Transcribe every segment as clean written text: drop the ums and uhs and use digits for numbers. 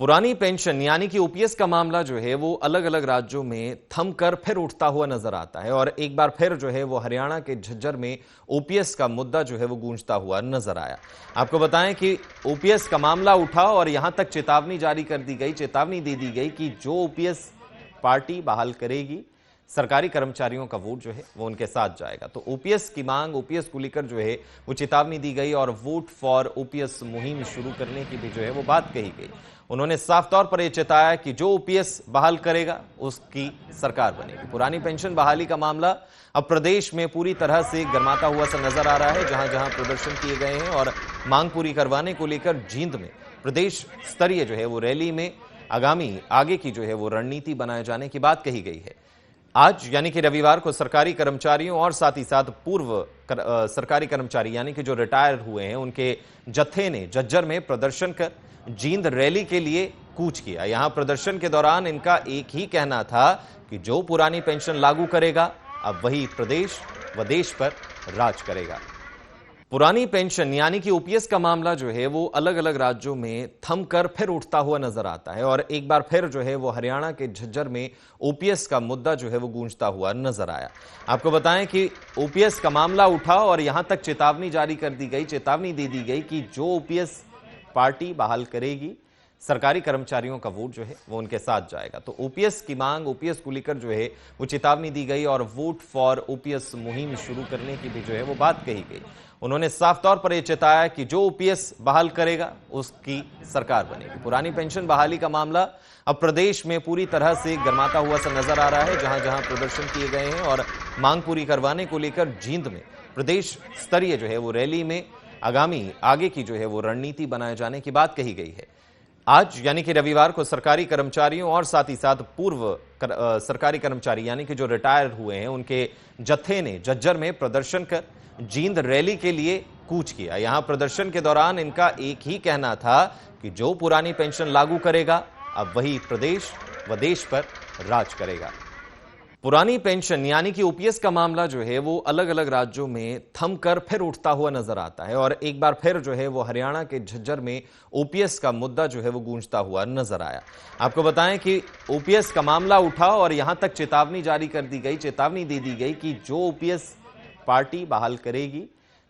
पुरानी पेंशन यानी कि ओपीएस का मामला जो है वो अलग अलग राज्यों में थमकर फिर उठता हुआ नजर आता है और एक बार फिर जो है वो हरियाणा के झज्जर में ओपीएस का मुद्दा जो है वो गूंजता हुआ नजर आया। आपको बताएं कि ओपीएस का मामला उठा और यहां तक चेतावनी जारी कर दी गई, चेतावनी दे दी गई कि जो ओपीएस पार्टी बहाल करेगी, सरकारी कर्मचारियों का वोट जो है वो उनके साथ जाएगा। तो ओपीएस की मांग, ओपीएस को लेकर जो है वो चेतावनी दी गई और वोट फॉर ओपीएस मुहिम शुरू करने की भी जो है वो बात कही गई। उन्होंने साफ तौर पर यह चेताया कि जो ओपीएस बहाल करेगा उसकी सरकार बनेगी। पुरानी पेंशन बहाली का मामला अब प्रदेश में पूरी तरह से गर्माता हुआ सा नजर आ रहा है। जहां जहां प्रदर्शन किए गए हैं और मांग पूरी करवाने को लेकर जींद में प्रदेश स्तरीय जो है वो रैली में आगे की जो है वो रणनीति बनाए जाने की बात कही गई है। आज यानी कि रविवार को सरकारी कर्मचारियों और साथ ही साथ पूर्व सरकारी कर्मचारी यानी कि जो रिटायर हुए हैं उनके जत्थे ने झज्जर में प्रदर्शन कर जींद रैली के लिए कूच किया। यहां प्रदर्शन के दौरान इनका एक ही कहना था कि जो पुरानी पेंशन लागू करेगा अब वही प्रदेश व देश पर राज करेगा। पुरानी पेंशन यानी कि ओपीएस का मामला जो है वो अलग अलग राज्यों में थमकर फिर उठता हुआ नजर आता है और एक बार फिर जो है वो हरियाणा के झज्जर में ओपीएस का मुद्दा जो है वो गूंजता हुआ नजर आया। आपको बताएं कि ओपीएस का मामला उठा और यहां तक चेतावनी जारी कर दी गई, चेतावनी दे दी गई कि जो ओपीएस पार्टी बहाल करेगी, सरकारी कर्मचारियों का वोट जो है वो उनके साथ जाएगा। तो ओपीएस की मांग, ओपीएस को लेकर जो है वो चेतावनी दी गई और वोट फॉर ओपीएस मुहिम शुरू करने की भी जो है वो बात कही गई। उन्होंने साफ तौर पर यह चेताया कि जो ओपीएस बहाल करेगा उसकी सरकार बनेगी। पुरानी पेंशन बहाली का मामला अब प्रदेश में पूरी तरह से गर्माता हुआ सा नजर आ रहा है। जहां जहां प्रदर्शन किए गए हैं और मांग पूरी करवाने को लेकर जींद में प्रदेश स्तरीय जो है वो रैली में आगे की जो है वो रणनीति बनाए जाने की बात कही गई है। आज यानी कि रविवार को सरकारी कर्मचारियों और साथ ही साथ पूर्व सरकारी कर्मचारी यानी कि जो रिटायर हुए हैं उनके जत्थे ने झज्जर में प्रदर्शन कर जींद रैली के लिए कूच किया। यहां प्रदर्शन के दौरान इनका एक ही कहना था कि जो पुरानी पेंशन लागू करेगा अब वही प्रदेश व देश पर राज करेगा। पुरानी पेंशन यानी कि ओपीएस का मामला जो है वो अलग अलग राज्यों में थमकर फिर उठता हुआ नजर आता है और एक बार फिर जो है वो हरियाणा के झज्जर में ओपीएस का मुद्दा जो है वो गूंजता हुआ नजर आया। आपको बताएं कि ओपीएस का मामला उठा और यहां तक चेतावनी जारी कर दी गई, चेतावनी दे दी गई कि जो ओपीएस पार्टी बहाल करेगी,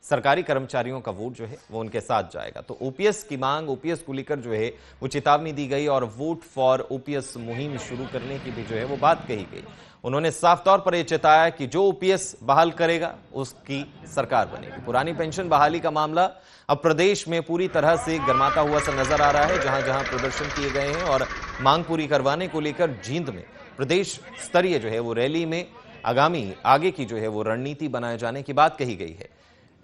सरकारी कर्मचारियों का वोट जो है वो उनके साथ जाएगा। तो ओपीएस की मांग, ओपीएस को लेकर जो है वो चेतावनी दी गई और वोट फॉर ओपीएस मुहिम शुरू करने की भी जो है वो बात कही गई। उन्होंने साफ तौर पर यह चेताया कि जो ओपीएस बहाल करेगा उसकी सरकार बनेगी। पुरानी पेंशन बहाली का मामला अब प्रदेश में पूरी तरह से गर्माता हुआ सा नजर आ रहा है। जहां जहां प्रदर्शन किए गए हैं और मांग पूरी करवाने को लेकर जींद में प्रदेश स्तरीय जो है वो रैली में आगे की जो है वो रणनीति बनाए जाने की बात कही गई है।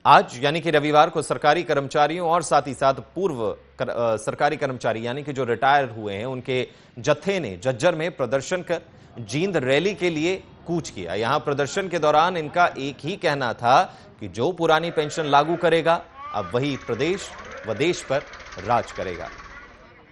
आज यानी कि रविवार को सरकारी कर्मचारियों और साथ ही साथ पूर्व सरकारी कर्मचारी यानी कि जो रिटायर हुए हैं उनके जत्थे ने झज्जर में प्रदर्शन कर जींद रैली के लिए कूच किया। यहां प्रदर्शन के दौरान इनका एक ही कहना था कि जो पुरानी पेंशन लागू करेगा अब वही प्रदेश व देश पर राज करेगा।